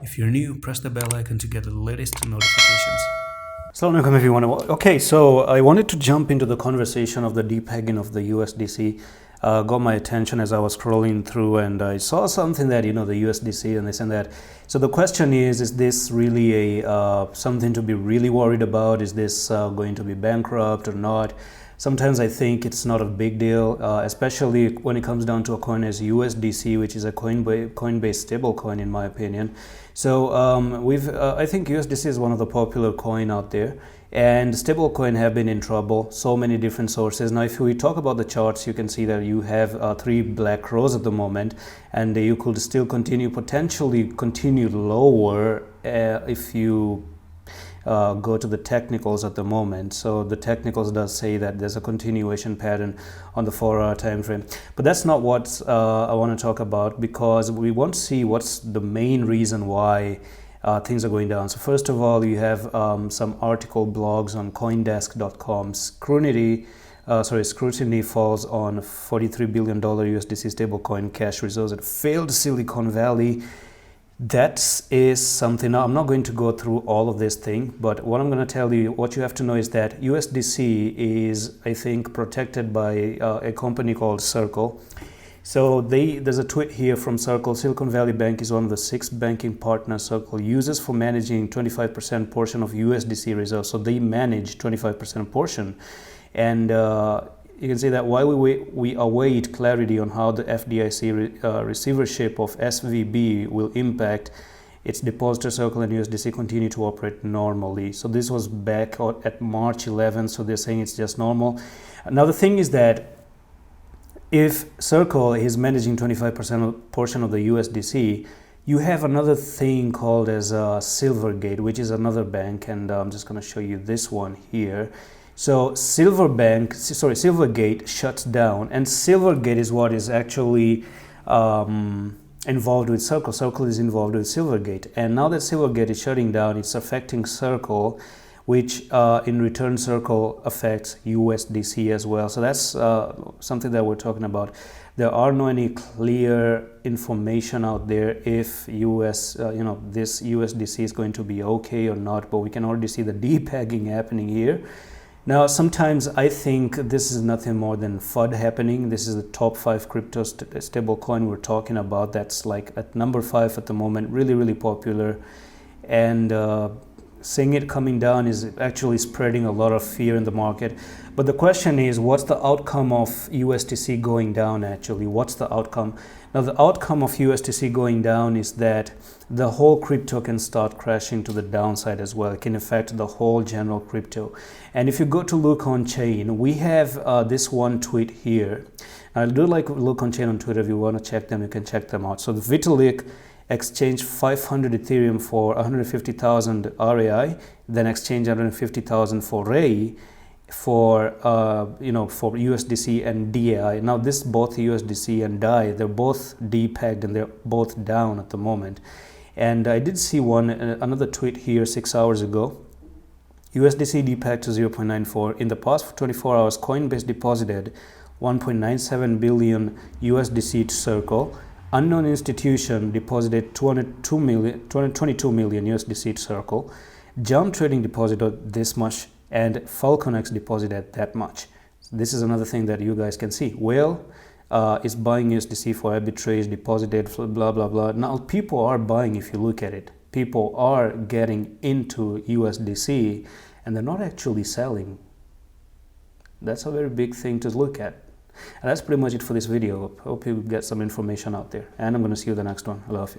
If you're new, press the bell icon to get the latest notifications. Assalamu alaikum everyone. Okay, so I wanted to jump into the conversation of the depegging of the USDC. Got my attention as I was scrolling through, and I saw something that, the USDC and this and that. So the question is this really a something to be really worried about? Is this going to be bankrupt or not? Sometimes I think it's not a big deal, especially when it comes down to a coin as USDC, which is a Coinbase stable coin in my opinion. So I think USDC is one of the popular coin out there, and stablecoin have been in trouble. So many different sources. Now, if we talk about the charts, you can see that you have 3 black rows at the moment, and you could still potentially continue lower if you go to the technicals at the moment. So the technicals does say that there's a continuation pattern on the 4-hour time frame, but that's not what I want to talk about, because we want to see what's the main reason why things are going down. So first of all, you have some article blogs on coindesk.com. Scrutiny falls on $43 billion USDC stablecoin cash reserves at failed Silicon Valley. That is something. Now, I'm not going to go through all of this thing, but what I'm going to tell you, what you have to know is that USDC is, I think, protected by a company called Circle. So there's a tweet here from Circle. Silicon Valley Bank is one of the 6 banking partners Circle uses for managing 25% portion of USDC reserves. So they manage 25% portion, and you can see that while we await clarity on how the FDIC receivership of SVB will impact its depositor, Circle and USDC continue to operate normally. So this was back at March 11th, so they're saying it's just normal. Now the thing is that if Circle is managing 25% portion of the USDC, you have another thing called as Silvergate, which is another bank, and I'm just going to show you this one here. So Silvergate shuts down, and Silvergate is what is actually involved with Circle. Circle is involved with Silvergate, and now that Silvergate is shutting down, it's affecting Circle, which in return Circle affects USDC as well. So that's something that we're talking about. There are no any clear information out there if this USDC is going to be okay or not, but we can already see the depegging happening here. Now, sometimes I think this is nothing more than FUD happening. This is the top 5 crypto stable coin we're talking about. That's like at number 5 at the moment, really, really popular. And seeing it coming down is actually spreading a lot of fear in the market. But the question is, what's the outcome of USDC going down actually? What's the outcome? Now, the outcome of USDC going down is that the whole crypto can start crashing to the downside as well. It can affect the whole general crypto. And if you go to look on chain, we have this one tweet here. I do like look on chain on Twitter. If you want to check them, you can check them out. So the Vitalik exchanged 500 Ethereum for 150,000 RAI, then exchanged 150,000 for Ray for USDC and DAI. Now this both USDC and DAI, they're both depegged and they're both down at the moment. And I did see another tweet here 6 hours ago. USDC depegged to 0.94. In the past 24 hours, Coinbase deposited 1.97 billion USDC to Circle. Unknown institution deposited 222 million USDC to Circle. Jump Trading deposited this much, and Falconex deposited that much. So this is another thing that you guys can see. Whale is buying USDC for arbitrage, deposited, blah, blah, blah. Now, people are buying if you look at it. People are getting into USDC, and they're not actually selling. That's a very big thing to look at. And that's pretty much it for this video. Hope you get some information out there. And I'm going to see you in the next one. Allah Hafiz.